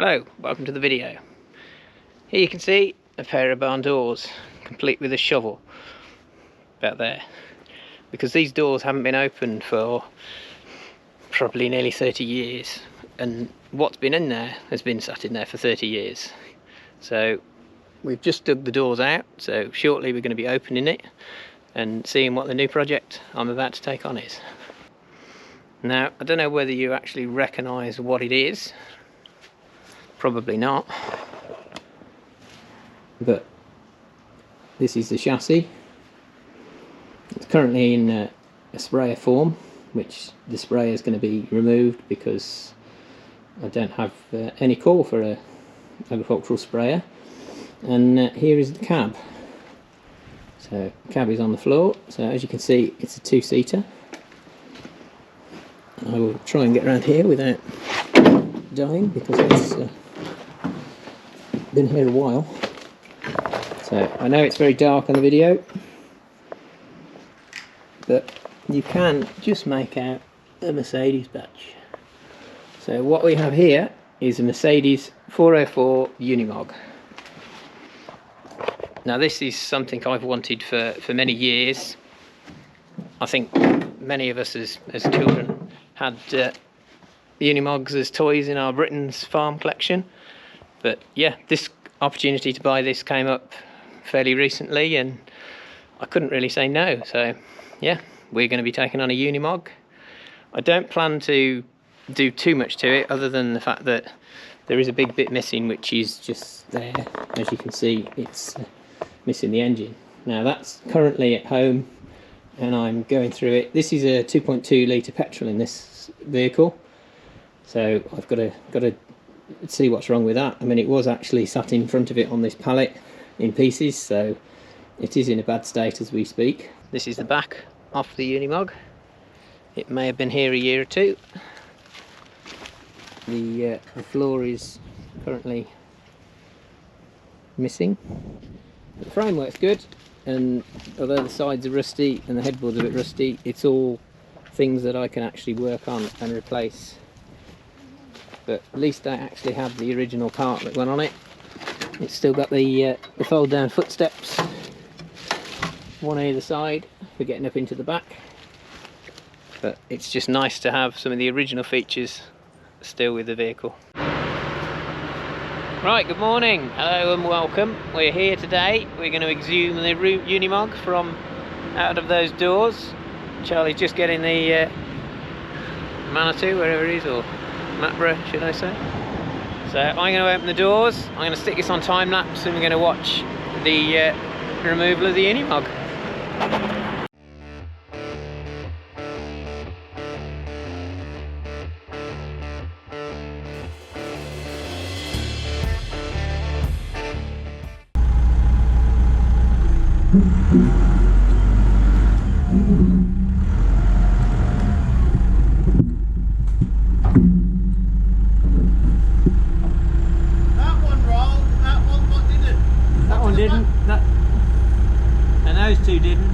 Hello, welcome to the video. Here you can see a pair of barn doors, complete with a shovel, about there. Because these doors haven't been opened for probably nearly 30 years, and what's been in there has been sat in there for 30 years. So we've just dug the doors out, so shortly we're going to be opening it and seeing what the new project I'm about to take on is. Now, I don't know whether you actually recognise what it is. Probably not, but this is the chassis. It's currently in a sprayer form, which the sprayer is going to be removed because I don't have any call for a agricultural sprayer. And here is the cab. So the cab is on the floor, so as you can see it's a two-seater. I will try and get around here without dying because it's been here a while. So I know it's very dark on the video, but you can just make out a Mercedes badge. So what we have here is a Mercedes 404 Unimog. Now this is something I've wanted for many years. I think many of us as children had Unimogs as toys in our Britain's farm collection. But yeah, this opportunity to buy this came up fairly recently and I couldn't really say no. So yeah, we're going to be taking on a Unimog. I don't plan to do too much to it other than the fact that there is a big bit missing, which is just there. As you can see, it's missing the engine. Now that's currently at home and I'm going through it. This is a 2.2 litre petrol in this vehicle. So I've got to see what's wrong with that. I mean, it was actually sat in front of it on this pallet in pieces, so it is in a bad state as we speak. This is the back of the Unimog. It may have been here a year or two. The floor is currently missing. The framework's good, and although the sides are rusty and the headboard's a bit rusty, it's all things that I can actually work on and replace. But at least I actually have the original part that went on it. It's still got the fold down footsteps, one either side for getting up into the back. But it's just nice to have some of the original features still with the vehicle. Right, good morning, hello and welcome. We're here today. We're going to exhume the Unimog from out of those doors. Charlie's just getting the Manitou, wherever it is, or Matbra, should I say. So I'm going to open the doors, I'm going to stick this on time lapse and we're going to watch the removal of the Unimog. And those two didn't.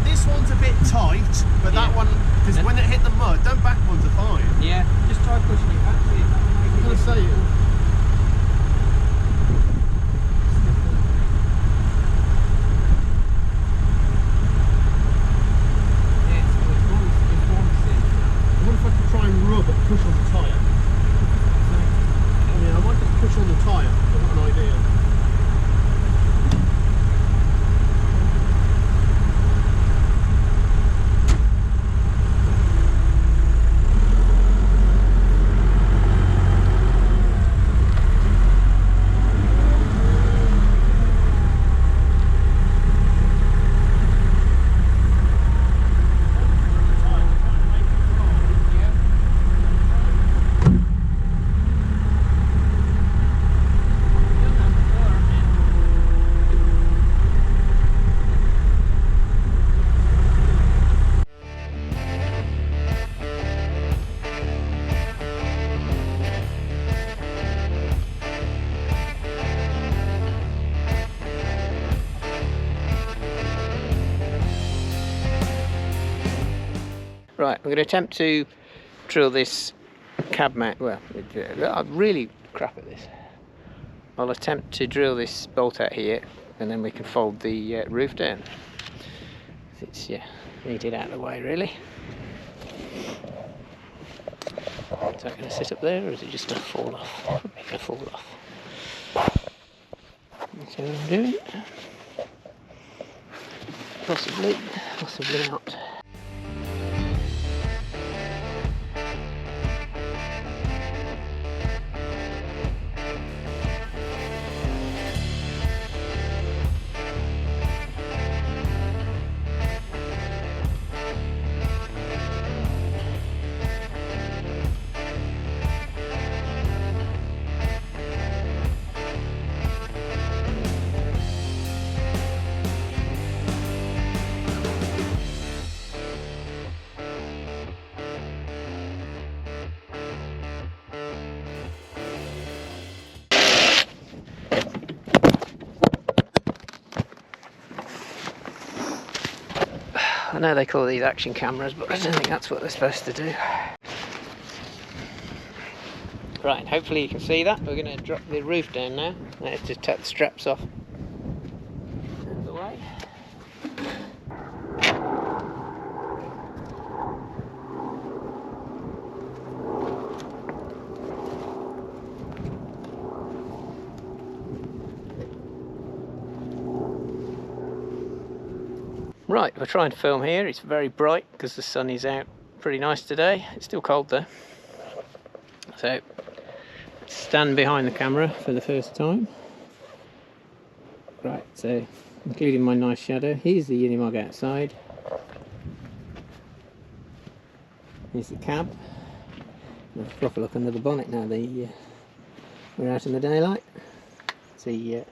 This one's a bit tight, but that one, because when it hit the mud, them back ones are fine. Yeah, just try pushing it back, see if that will make it. I'm going to say it. Yeah, it's one Right, I'm going to attempt to drill this cab mount. Well, I'm really crap at this. I'll attempt to drill this bolt out here, and then we can fold the roof down. It's needed out of the way, really. Is that going to sit up there, or is it just going to fall off? Probably going to fall off. See what I'm doing? Possibly, possibly not. I know they call these action cameras, but I don't think that's what they're supposed to do. Right, hopefully you can see that. We're going to drop the roof down now. I have to take the straps off. Out of the way. Right, we're trying to film here. It's very bright because the sun is out pretty nice today. It's still cold though. So, stand behind the camera for the first time. Right, so including my nice shadow. Here's the Unimog outside. Here's the cab. Have a proper look under the bonnet now. We're out in the daylight. See, I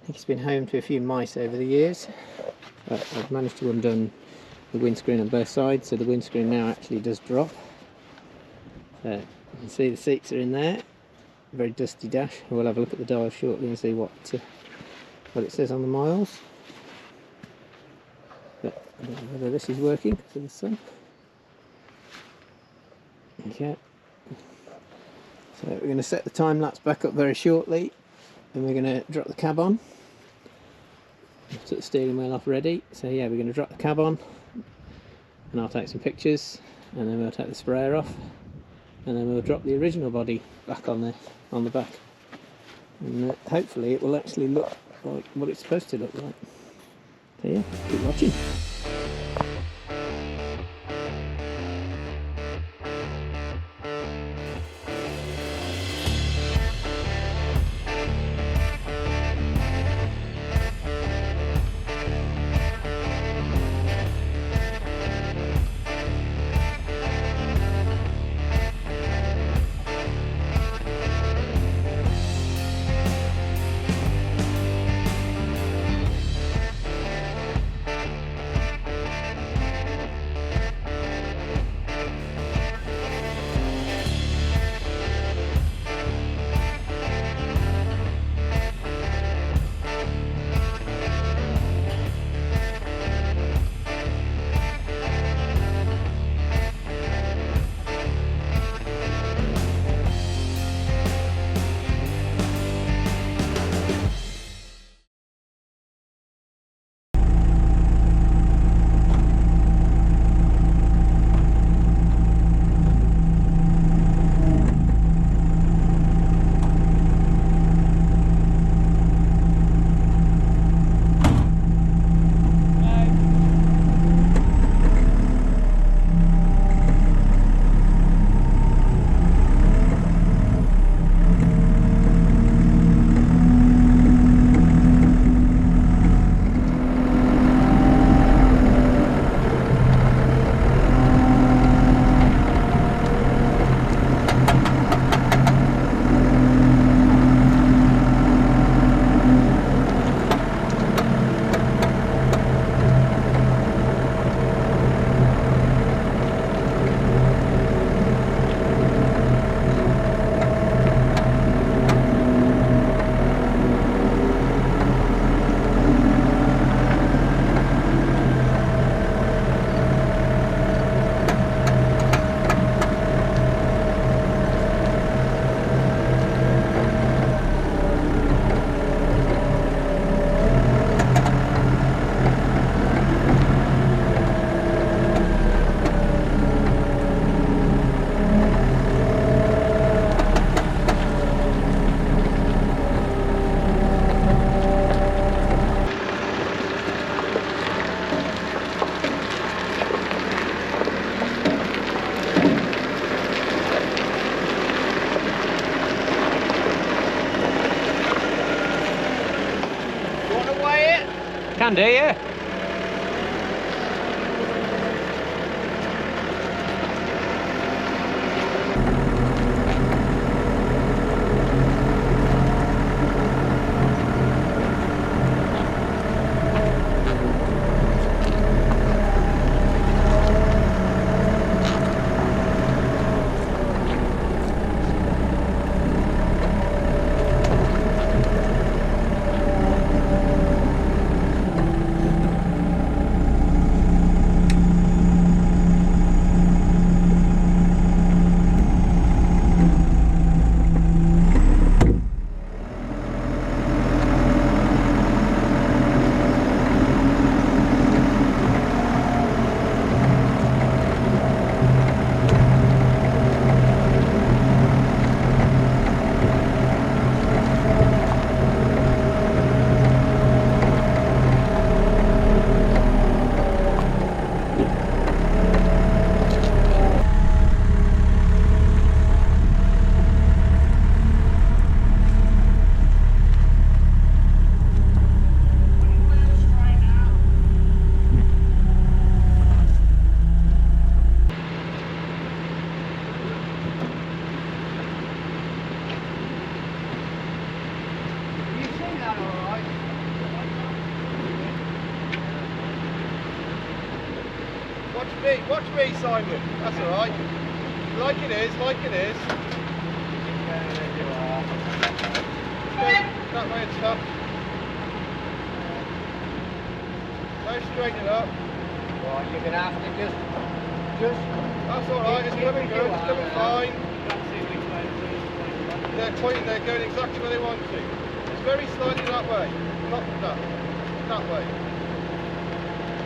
think it's been home to a few mice over the years. But I've managed to undo the windscreen on both sides, so the windscreen now actually does drop. So you can see the seats are in there. Very dusty dash. We'll have a look at the dial shortly and see what it says on the miles. But I don't know whether this is working because of the sun. Okay. So we're going to set the time lapse back up very shortly, and we're going to drop the cab on. Took the steering wheel off ready, so yeah, we're going to drop the cab on, and I'll take some pictures, and then we'll take the sprayer off, and then we'll drop the original body back on the back, and hopefully it will actually look like what it's supposed to look like. So yeah, keep watching. can do, yeah. Watch me, Simon. That's all right. Like it is, like it is. There you are. That way it's up. Now straighten it up. Right, you're gonna have to just. That's all right. It's coming good. It's coming fine. They're pointing. They're going exactly where they want to. It's very slightly that way. Not that. That way.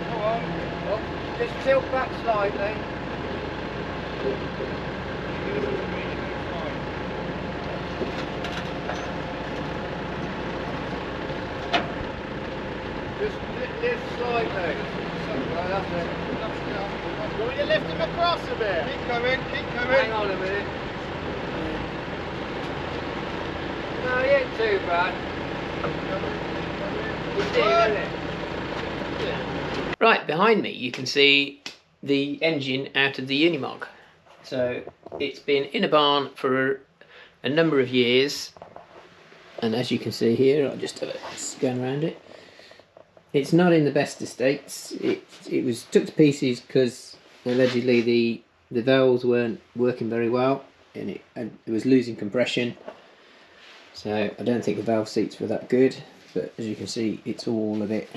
Go on. Oh, just tilt back slightly. Just lift slightly. Right, that's it. You want to lift him across a bit? Keep coming, keep coming. Hang on a minute. No, he ain't too bad. It's in, isn't it? Right, behind me you can see the engine out of the Unimog. So it's been in a barn for a number of years, and as you can see here, I'll just have a scan around it. It's not in the best of states. It was took to pieces because allegedly the valves weren't working very well, and it was losing compression. So I don't think the valve seats were that good, but as you can see, it's all a bit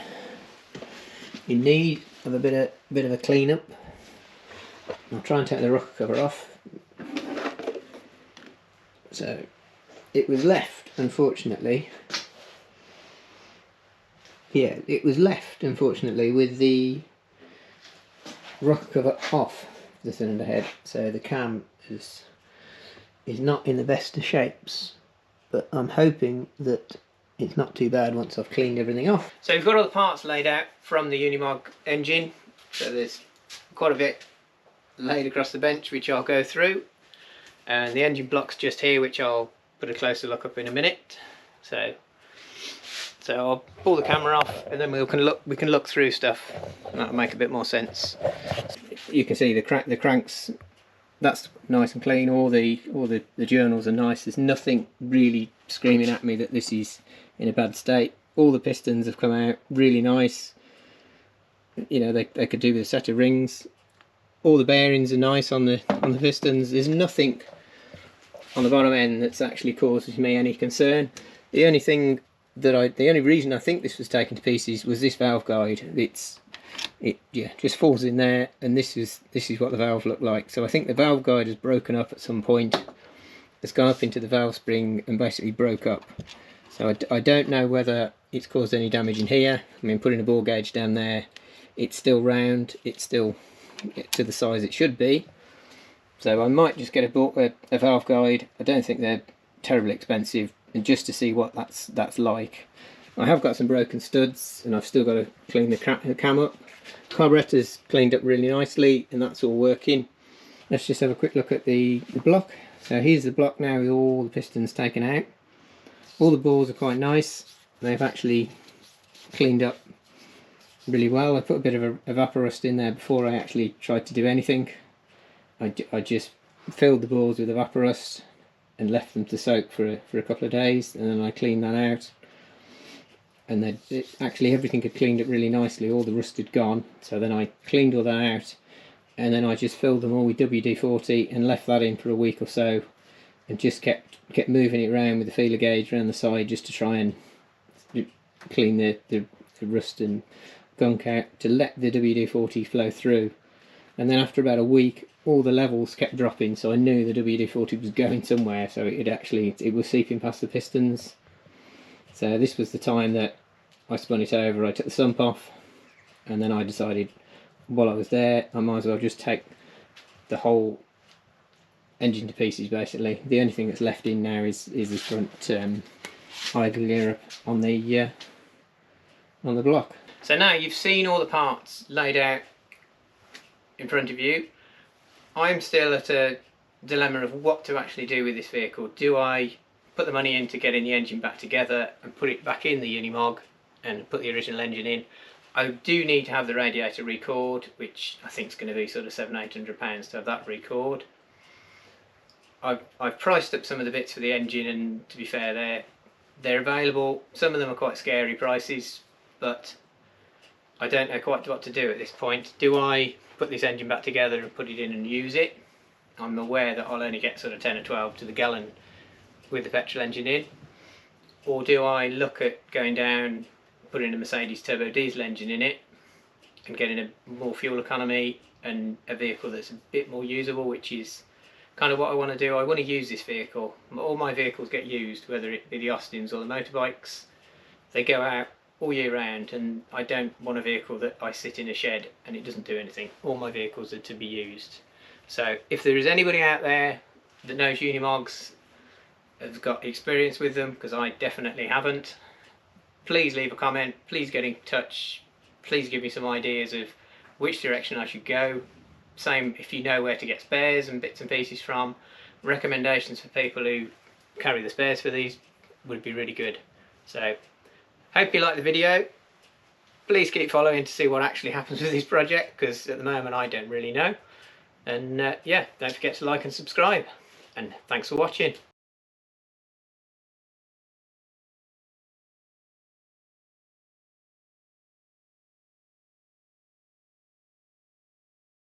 in need of a bit of a clean up. I'll try and take the rocker cover off. So it was left, unfortunately. Yeah, it was left, unfortunately, with the rocker cover off the cylinder head. So the cam is not in the best of shapes, but I'm hoping that it's not too bad once I've cleaned everything off. So we've got all the parts laid out from the Unimog engine. So there's quite a bit laid across the bench, which I'll go through. And the engine block's just here, which I'll put a closer look up in a minute. So I'll pull the camera off, and then we can look through stuff. That'll make a bit more sense. You can see the cranks. That's nice and clean. All the journals are nice. There's nothing really screaming at me that this is in a bad state. All the pistons have come out really nice. You know, they could do with a set of rings. All the bearings are nice on the pistons. There's nothing on the bottom end that's actually causes me any concern. The only reason I think this was taken to pieces was this valve guide. It just falls in there, and this is what the valve looked like. So I think the valve guide has broken up at some point. It's gone up into the valve spring and basically broke up. So I don't know whether it's caused any damage in here. I mean, putting a bore gauge down there, it's still round, it's still to the size it should be. So I might just get a valve guide. I don't think they're terribly expensive, and just to see what that's like. I have got some broken studs, and I've still got to clean the cam up. Carburetor's cleaned up really nicely, and that's all working. Let's just have a quick look at the block. So here's the block now with all the pistons taken out. All the bores are quite nice. They've actually cleaned up really well. I put a bit of evaporust in there before I actually tried to do anything. I just filled the balls with evaporust and left them to soak for a couple of days, and then I cleaned that out. And then actually everything had cleaned up really nicely, all the rust had gone, so then I cleaned all that out, and then I just filled them all with WD-40 and left that in for a week or so, and just kept moving it around with the feeler gauge around the side just to try and clean the rust and gunk out, to let the WD-40 flow through. And then after about a week, all the levels kept dropping, so I knew the WD-40 was going somewhere, so it was seeping past the pistons. So this was the time that I spun it over. I took the sump off, and then I decided while I was there I might as well just take the whole engine to pieces. Basically, the only thing that's left in now is the front idle gear on the block. So now you've seen all the parts laid out in front of you. I'm still at a dilemma of what to actually do with this vehicle. Do I put the money into getting the engine back together and put it back in the Unimog and put the original engine in? I do need to have the radiator recored, which I think is going to be sort of £700–800 to have that recored. I've priced up some of the bits for the engine, and to be fair, they're available. Some of them are quite scary prices, but I don't know quite what to do at this point. Do I put this engine back together and put it in and use it? I'm aware that I'll only get sort of 10 or 12 to the gallon with the petrol engine in. Or do I look at going down, putting a Mercedes turbo diesel engine in it and getting a more fuel economy and a vehicle that's a bit more usable, which is kind of what I want to do. I want to use this vehicle. All my vehicles get used, whether it be the Austins or the motorbikes. They go out all year round, and I don't want a vehicle that I sit in a shed and it doesn't do anything. All my vehicles are to be used. So if there is anybody out there that knows Unimogs, has got experience with them, because I definitely haven't, please leave a comment, please get in touch, please give me some ideas of which direction I should go. Same if you know where to get spares and bits and pieces from. Recommendations for people who carry the spares for these would be really good. So hope you like the video. Please keep following to see what actually happens with this project, because at the moment I don't really know. And yeah, don't forget to like and subscribe, and thanks for watching.